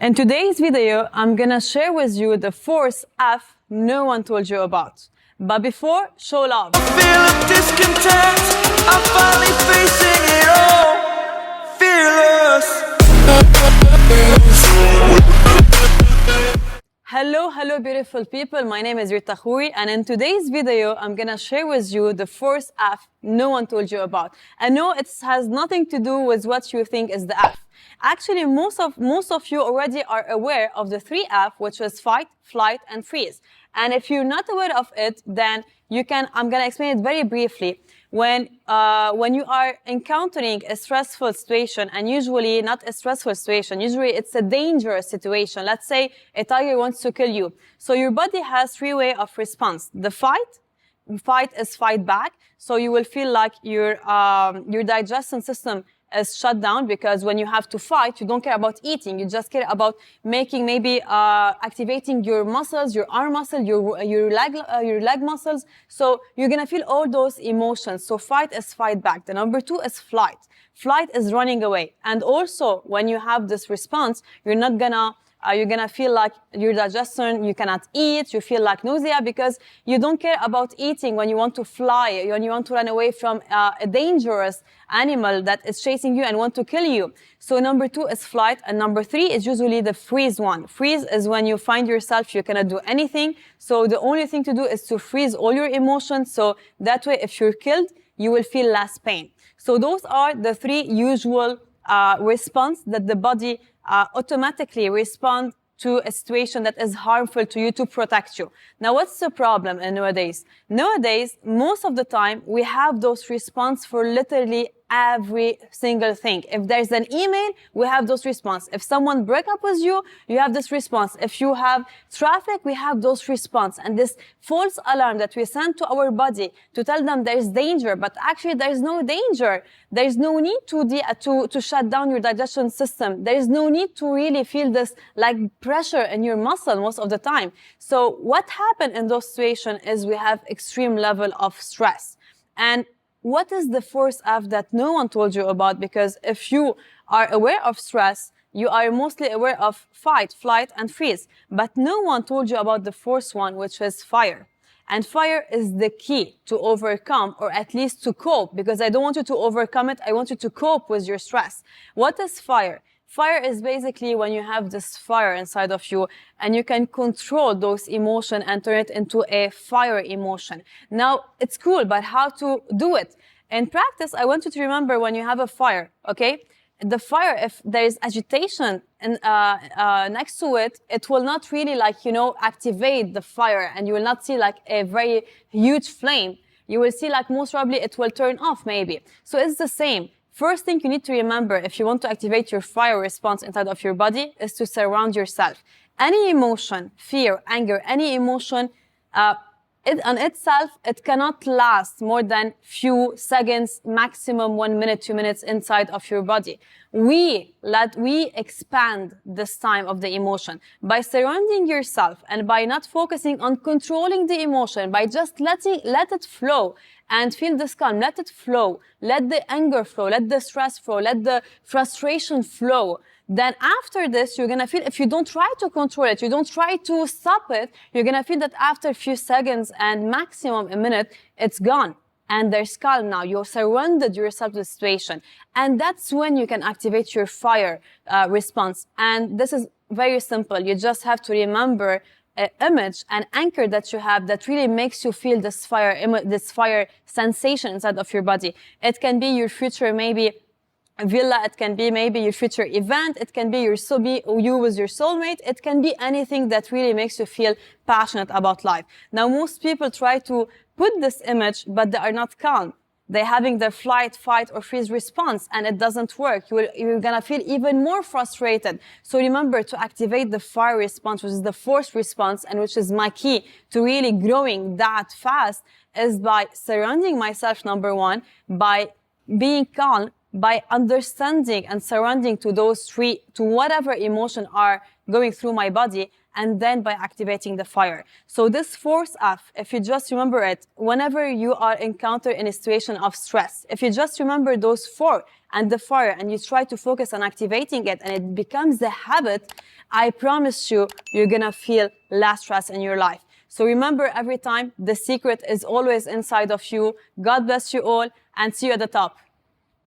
In today's video, I'm gonna share with you the fourth F no one told you about. But before, show love. I feel a discontent. I'm finally facing it all. Fearless. Hello beautiful people. My name is Ryta Khouri, and in today's video, I'm gonna share with you the fourth F no one told you about. I know it has nothing to do with what you think is the F. Actually, most of you already are aware of the three F, which is fight, flight, and freeze. And if you're not aware of it, then I'm gonna explain it very briefly. When you are encountering a stressful situation, and usually not a stressful situation, usually it's a dangerous situation. Let's say a tiger wants to kill you. So your body has three ways of response. The fight is fight back. So you will feel like your digestion system is shut down, because when you have to fight, you don't care about eating. You just care about making activating your muscles, your arm muscle, your leg muscles. So you're gonna feel all those emotions. So fight is fight back. The number two is flight. Flight is running away. And also, when you have this response, you're gonna feel like your digestion, you cannot eat, you feel like nausea, because you don't care about eating when you want to fly, when you want to run away from a dangerous animal that is chasing you and want to kill you. So number two is flight, and number three is usually the freeze one. Freeze is when you find yourself, you cannot do anything. So the only thing to do is to freeze all your emotions. So that way, if you're killed, you will feel less pain. So those are the three usual response that the body automatically respond to a situation that is harmful to you to protect you. Now, what's the problem nowadays? Nowadays, most of the time, we have those response for literally every single thing. If there's an email, we have those response. If someone break up with you, you have this response. If you have traffic, we have those response. And this false alarm that we send to our body to tell them there's danger, but actually there's no danger. There's no need to shut down your digestion system. There is no need to really feel this like pressure in your muscle most of the time. So what happened in those situations is we have extreme level of stress. And what is the fourth F that no one told you about? Because if you are aware of stress, you are mostly aware of fight, flight, and freeze. But no one told you about the fourth one, which is fire. And fire is the key to overcome, or at least to cope, because I don't want you to overcome it. I want you to cope with your stress. What is fire? Fire is basically when you have this fire inside of you and you can control those emotions and turn it into a fire emotion. Now, it's cool, but how to do it? In practice, I want you to remember when you have a fire, okay? The fire, if there is agitation next to it, it will not really activate the fire, and you will not see like a very huge flame. You will see like most probably it will turn off maybe. So it's the same. First thing you need to remember if you want to activate your fire response inside of your body is to surround yourself. Any emotion, fear, anger, any emotion, on itself, it cannot last more than few seconds, maximum 1 minute, 2 minutes inside of your body. We expand this time of the emotion by surrounding yourself and by not focusing on controlling the emotion, by just let it flow and feel this calm. Let it flow. Let the anger flow. Let the stress flow. Let the frustration flow. Then after this, you're gonna feel, if you don't try to control it, you don't try to stop it, you're gonna feel that after a few seconds and maximum a minute, it's gone. And there's calm now. You're surrounded yourself to the situation. And that's when you can activate your fire response. And this is very simple. You just have to remember an image, an anchor that you have that really makes you feel this fire sensation inside of your body. It can be your future, maybe villa, it can be maybe your future event, it can be you with your soulmate, it can be anything that really makes you feel passionate about life. Now, most people try to put this image, but they are not calm. They're having their flight, fight, or freeze response, and it doesn't work. You're gonna feel even more frustrated. So remember to activate the fire response, which is the fourth response, and which is my key to really growing that fast, is by surrounding myself, number one, by being calm, by understanding and surrounding to those three, to whatever emotion are going through my body, and then by activating the fire. So this fourth F, if you just remember it, whenever you are encountered in a situation of stress, if you just remember those four and the fire and you try to focus on activating it and it becomes a habit, I promise you, you're gonna feel less stress in your life. So remember every time, the secret is always inside of you. God bless you all and see you at the top.